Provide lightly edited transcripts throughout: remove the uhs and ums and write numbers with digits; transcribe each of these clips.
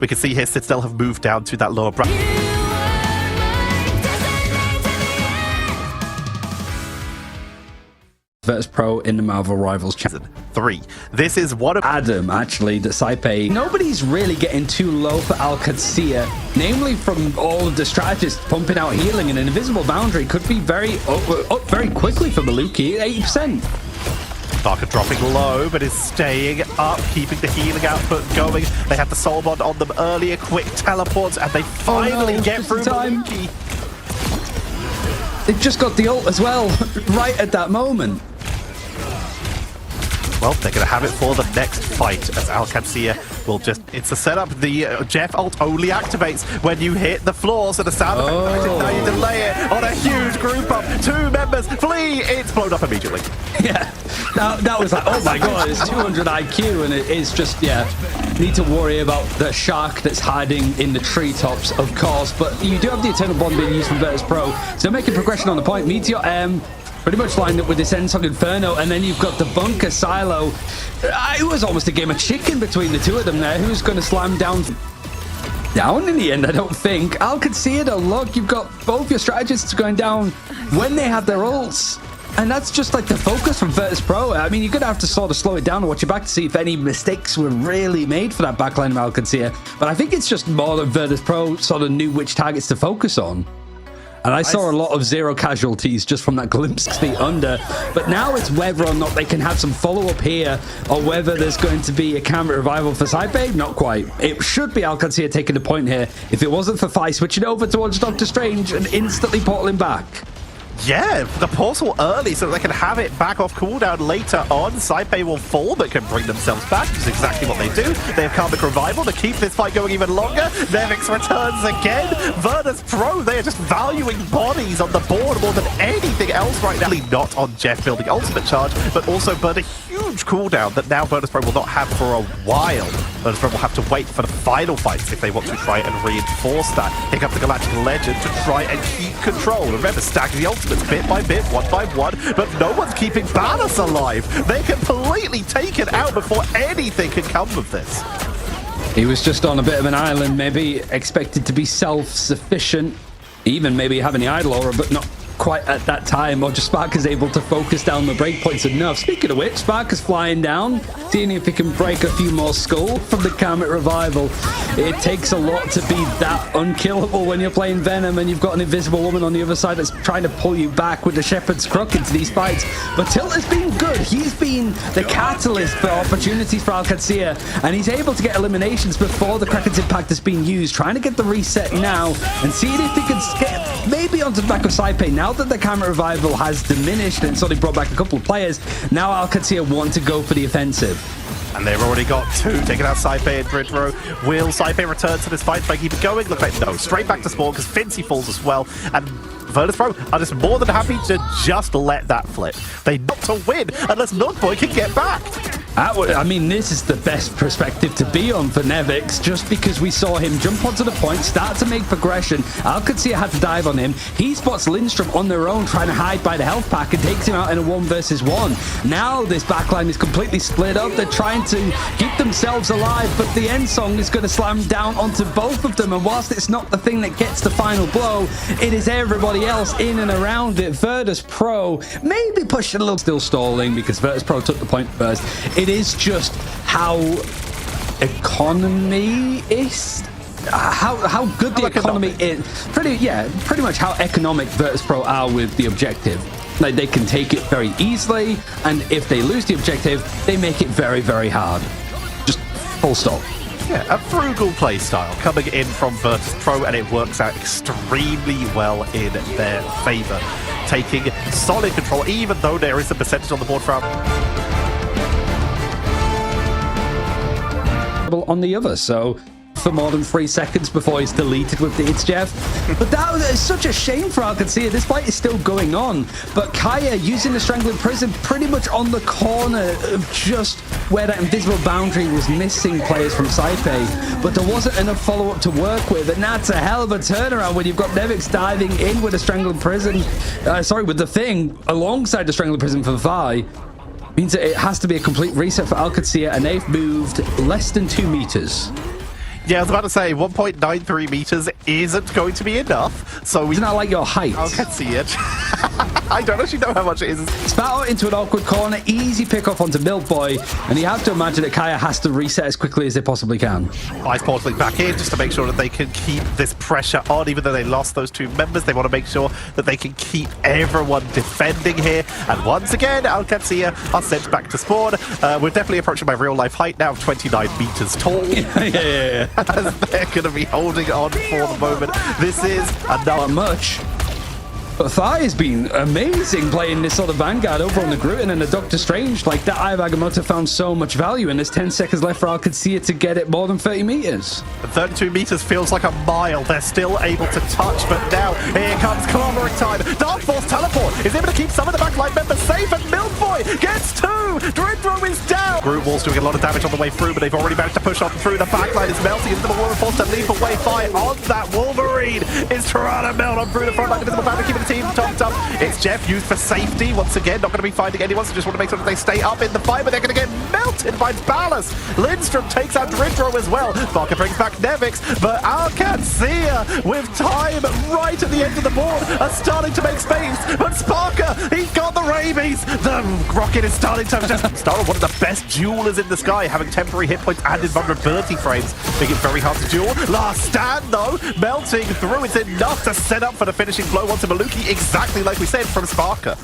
We can see here Citadel have moved down to that lower bracket. Virtus Pro in the Marvel Rivals Challenge 3. This is one of Adam, actually, the Saipe. Nobody's really getting too low for Alcacia, namely from all of the strategists pumping out healing, and an invisible boundary could be up very quickly for Maluki at 80%. Darker dropping low, but is staying up, keeping the healing output going. They had the soul bond on them earlier, quick teleports, and they finally get through Maluki. They've just got the ult as well, right at that moment. Well, they're going to have it for the next fight, as Alcacia will just... It's a setup. The Jeff ult only activates when you hit the floor, so the sound effect, now you delay it on a huge group up. 2 members flee. It's blown up immediately. Yeah, that was like, oh my god, it's 200 IQ, and it is just, yeah, need to worry about the shark that's hiding in the treetops, of course, but you do have the Eternal Bond being used from Virtus Pro, so making progression on the point. Meteor M pretty much lined up with this Ensong Inferno, and then you've got the Bunker Silo. It was almost a game of chicken between the two of them there. Who's going to slam down in the end? I don't think. Alcacia, though, look, you've got both your strategists going down when they have their ults. And that's just like the focus from Virtus Pro. I mean, you're going to have to sort of slow it down and watch your back to see if any mistakes were really made for that backline of Alcacia. But I think it's just more that Virtus Pro sort of knew which targets to focus on. And I saw a lot of 0 casualties just from that glimpse of the under. But now it's whether or not they can have some follow-up here, or whether there's going to be a camera revival for Saipe. Not quite. It should be Alcacia taking the point here. If it wasn't for Fi switching over towards Doctor Strange and instantly portaling back. Yeah, the portal early so that they can have it back off cooldown later on. Saipe will fall, but can bring themselves back, which is exactly what they do. They have Karmic Revival to keep this fight going even longer. Nevix returns again. Virtus Pro, they are just valuing bodies on the board more than anything else right now. Not on Jeff building ultimate charge, but also burn a huge cooldown that now Virtus Pro will not have for a while. Virtus Pro will have to wait for the final fights if they want to try and reinforce that. Pick up the Galactic Legend to try and keep control. Remember, stack the ultimate bit by bit, one by one, but no one's keeping Banos alive. They're completely taken out before anything can come of this. He was just on a bit of an island, maybe expected to be self-sufficient, even maybe having the Idol Aura, but not quite at that time, or just Spark is able to focus down the breakpoints enough. Speaking of which, Spark is flying down, seeing if he can break a few more skull from the Karmic Revival. It takes a lot to be that unkillable when you're playing Venom and you've got an invisible woman on the other side that's trying to pull you back with the Shepherd's Crook into these fights. But Tilt has been good. He's been the catalyst for opportunities for Alcacia, and he's able to get eliminations before the Kraken's Impact has been used, trying to get the reset now and seeing if he can get maybe onto the back of Saipe. Now that the Karmic Revival has diminished and suddenly brought back a couple of players, now Alcacia want to go for the offensive. And they've already got 2 taking out Saipe and Bridge Row. Will Saipe return to this fight by keep it going? Look like no, straight back to spawn because Fincy falls as well. And Virtus Pro are just more than happy to just let that flip. They not to win unless Nugboy can get back. I mean, this is the best perspective to be on for Nevix, just because we saw him jump onto the point, start to make progression. Alcacia had to dive on him. He spots Lindstrom on their own, trying to hide by the health pack, and takes him out in a 1 versus 1. Now this backline is completely split up. They're trying to keep themselves alive, but the Ensong is going to slam down onto both of them, and whilst it's not the thing that gets the final blow, it is everybody else in and around it. Virtus Pro maybe pushed it a little, still stalling because Virtus Pro took the point first. It is just how economy is, how good the economy is. Pretty much how economic Virtus Pro are with the objective. Like, they can take it very easily, and if they lose the objective, they make it very, very hard. Just full stop. Yeah, a frugal play style coming in from Virtus Pro, and it works out extremely well in their favor. Taking solid control, even though there is a percentage on the board for on the other, so for more than 3 seconds before he's deleted with the It's Jeff. But that was such a shame for Alcacia. This fight is still going on, but Kaya using the Strangling Prison pretty much on the corner of just where that invisible boundary was missing players from Saipe, but there wasn't enough follow-up to work with, and that's a hell of a turnaround when you've got Nevix diving in with a Strangling Prison, with the Thing alongside the Strangling Prison for Vi. Means that it has to be a complete reset for Alcacia, and they've moved less than 2 meters. Yeah, I was about to say 1.93 meters isn't going to be enough. So we Isn't that like your height? I can see it. I don't actually know how much it is. Spat out into an awkward corner, easy pick off onto Milk Boy, and you have to imagine that Kaya has to reset as quickly as they possibly can. Ice portaling back in just to make sure that they can keep this pressure on. Even though they lost those two members, they want to make sure that they can keep everyone defending here. And once again, Alcancia are sent back to spawn. We're definitely approaching my real life height now of 29 meters tall. Yeah. As they're going to be holding on for the moment. This is Not much. But Thai has been amazing playing this sort of Vanguard over on the Gruten and the Doctor Strange. Like, that Eye of Agamotto found so much value, and there's 10 seconds left for Alcancia to get it more than 30 meters. 32 meters feels like a mile. They're still able to touch, but now here comes clobbering time. Dark Force teleport is able to keep some of the backline members safe, and Milk Boy gets two. Dredro is down. Groot Wall's doing a lot of damage on the way through, but they've already managed to push on through. The backline is melting into the wall, forced to leap away. Fire on that Wolverine is trying to melt on through the front line. Invisible Banner keeping the team topped up. It's Jeff used for safety. Once again, not going to be finding anyone, so just want to make sure that they stay up in the fight, but they're going to get melted by Ballas. Lindstrom takes out Dredro as well. Barker brings back Nevix, but Alcancia with time right at the end of the board are starting to make space. But Sparker, he's got the rabies. The rocket is starting to just start one of the best duelers in the sky, having temporary hit points and invulnerability frames, making it very hard to duel. Last stand though, melting through. It's enough to set up for the finishing blow onto Maluki, exactly like we said from Sparker.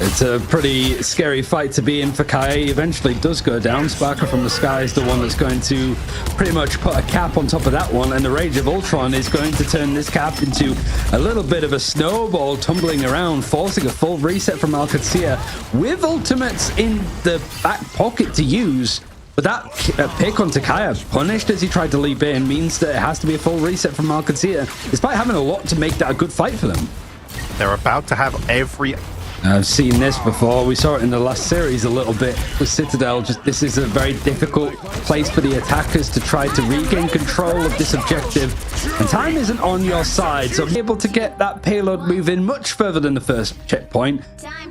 It's a pretty scary fight to be in for Kai. He eventually does go down. Sparker from the sky is the one that's going to pretty much put a cap on top of that one, and the Rage of Ultron is going to turn this cap into a little bit of a snowball tumbling around, forcing a full reset from Alcancia with ultimates in the back pocket to use. But that pick on Takaya, punished as he tried to leap in, means that it has to be a full reset from Alcancia, despite having a lot to make that a good fight for them. They're about to have every... I've seen this before. We saw it in the last series a little bit with Citadel. Just this is a very difficult place for the attackers to try to regain control of this objective. And time isn't on your side, so able to get that payload moving much further than the first checkpoint.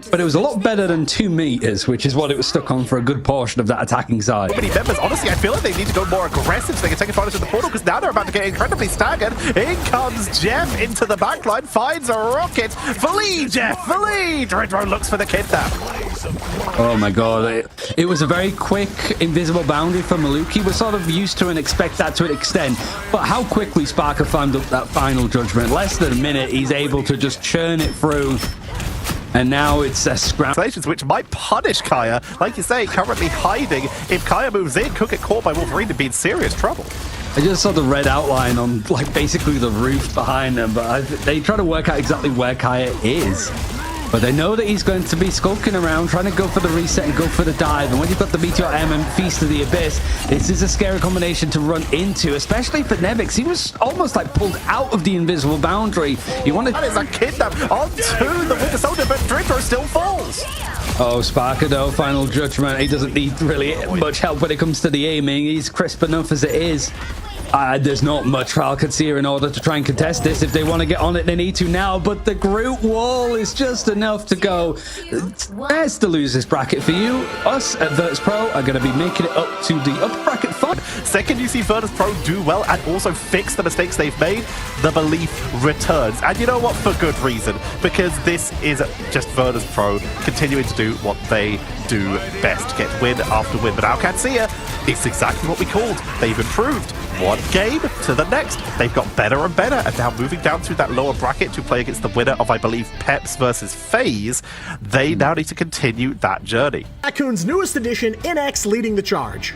But it was a lot better than 2 meters, which is what it was stuck on for a good portion of that attacking side. So many members, honestly, I feel like they need to go more aggressive so they can take advantage of the portal, because now they're about to get incredibly staggered. In comes Jeff into the backline, finds a rocket. Flee, Jeff, flee! Dredro looks for the kidnap. Oh my god, it was a very quick invisible boundary for Maluki. We're sort of used to and expect that to an extent, but how quickly Sparker found up that final judgment. Less than a minute, he's able to just churn it through. And now it's a scram. Which might punish Kaya. Like you say, currently hiding. If Kaya moves in, could get caught by Wolverine and be in serious trouble. I just saw the red outline on, like, basically the roof behind them, but they try to work out exactly where Kaya is. But they know that he's going to be skulking around, trying to go for the reset and go for the dive. And when you've got the Meteor M and Feast of the Abyss, this is a scary combination to run into, especially for Nevix. He was almost like pulled out of the invisible boundary. He wanted... That is a kidnap onto the Winter Soldier, but Dredro still falls. Oh, Sparker though, final judgment. He doesn't need really much help when it comes to the aiming. He's crisp enough as it is. There's not much for Alcancia in order to try and contest this. If they want to get on it, they need to now. But the Groot wall is just enough to go. There's the losers bracket for you. Us at Virtus Pro are going to be making it up to the upper bracket fun. Second, you see Virtus Pro do well and also fix the mistakes they've made. The belief returns. And you know what? For good reason. Because this is just Virtus Pro continuing to do what they do best. Get win after win. But Alcancia, it's exactly what we called. They've improved. One game to the next. They've got better and better, and now moving down to that lower bracket to play against the winner of, I believe, Peps versus FaZe, they now need to continue that journey. Raccoon's newest edition, NX, leading the charge.